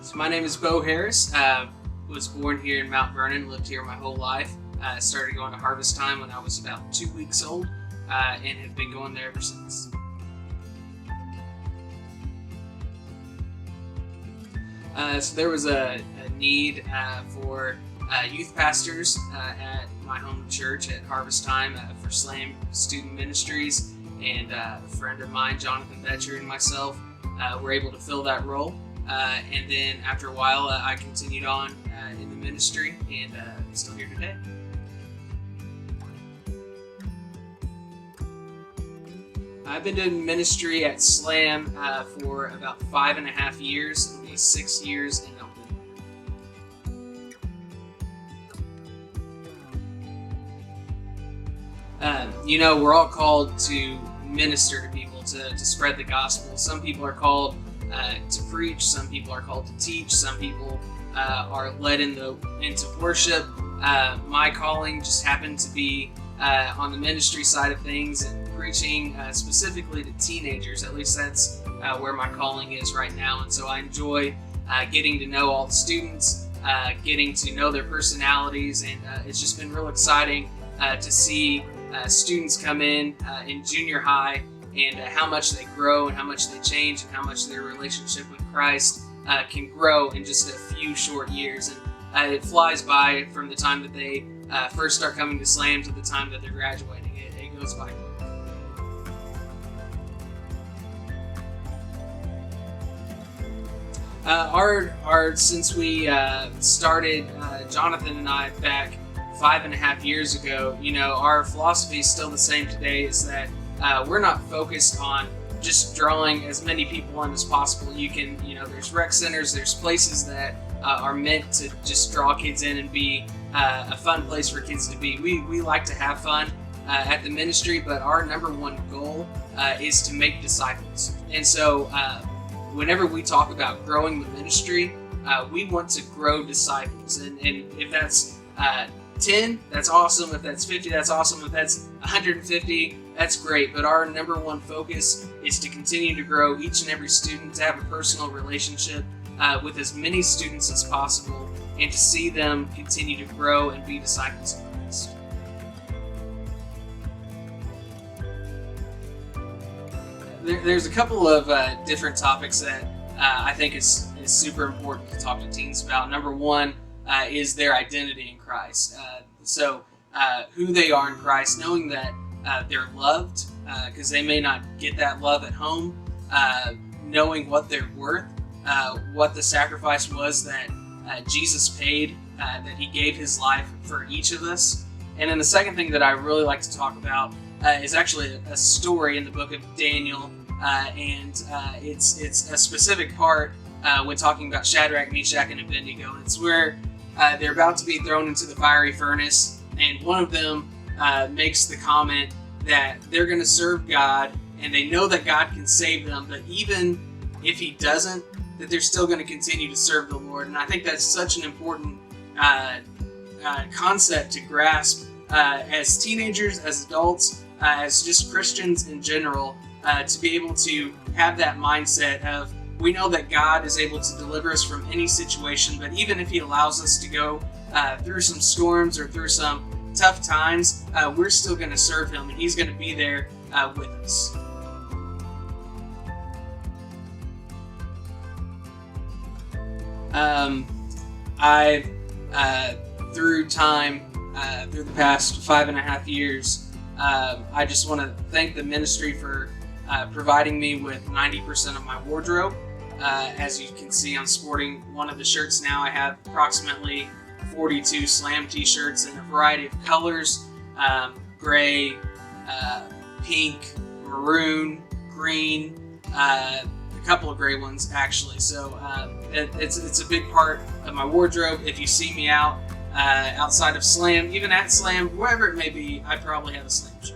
So my name is Bo Harris. Was born here in Mount Vernon, lived here my whole life. Started going to Harvest Time when I was about 2 weeks old, and have been going there ever since. So there was a need for youth pastors at my home church at Harvest Time for SLAM Student Ministries, and a friend of mine, Jonathan Betcher, and myself were able to fill that role. And then after a while, I continued on in the ministry, and I'm still here today. I've been doing ministry at SLAM for about 5.5 years. It'll be 6 years in November. We're all called to minister to people, to spread the gospel. Some people are called to preach, some people are called to teach, some people are led into worship. My calling just happened to be on the ministry side of things and preaching specifically to teenagers. At least that's where my calling is right now. And so I enjoy getting to know all the students, getting to know their personalities, and it's just been real exciting to see students come in junior high, and how much they grow and how much they change and how much their relationship with Christ can grow in just a few short years. And it flies by from the time that they first start coming to SLAM to the time that they're graduating. It goes by quick. Since we started, Jonathan and I, back 5.5 years ago, our philosophy is still the same today, is that we're not focused on just drawing as many people in as possible. There's rec centers, there's places that are meant to just draw kids in and be a fun place for kids to be. We like to have fun at the ministry, but our number one goal is to make disciples. And so whenever we talk about growing the ministry, we want to grow disciples. And if that's 10, that's awesome. If that's 50, that's awesome. If that's 150, that's great. But our number one focus is to continue to grow each and every student, to have a personal relationship with as many students as possible, and to see them continue to grow and be disciples of Christ. There's a couple of different topics that I think is super important to talk to teens about. Number one is their identity in Christ. So who they are in Christ, knowing that they're loved, because they may not get that love at home, knowing what they're worth, what the sacrifice was that Jesus paid, that he gave his life for each of us. And then the second thing that I really like to talk about is actually a story in the book of Daniel, and it's a specific part when talking about Shadrach, Meshach, and Abednego. It's where they're about to be thrown into the fiery furnace, and one of them makes the comment that they're going to serve God, and they know that God can save them, but even if he doesn't, that they're still going to continue to serve the Lord. And I think that's such an important concept to grasp as teenagers, as adults, as just Christians in general, to be able to have that mindset of, we know that God is able to deliver us from any situation, but even if he allows us to go through some storms or through some tough times, we're still going to serve him, and he's going to be there with us. I've through time, through the past 5.5 years, I just want to thank the ministry for providing me with 90% of my wardrobe. As you can see, I'm sporting one of the shirts now. I have approximately 42 SLAM t-shirts in a variety of colors, gray, pink, maroon, green, a couple of gray ones actually. So it's a big part of my wardrobe. If you see me out outside of SLAM, even at SLAM, wherever it may be, I probably have a SLAM shirt.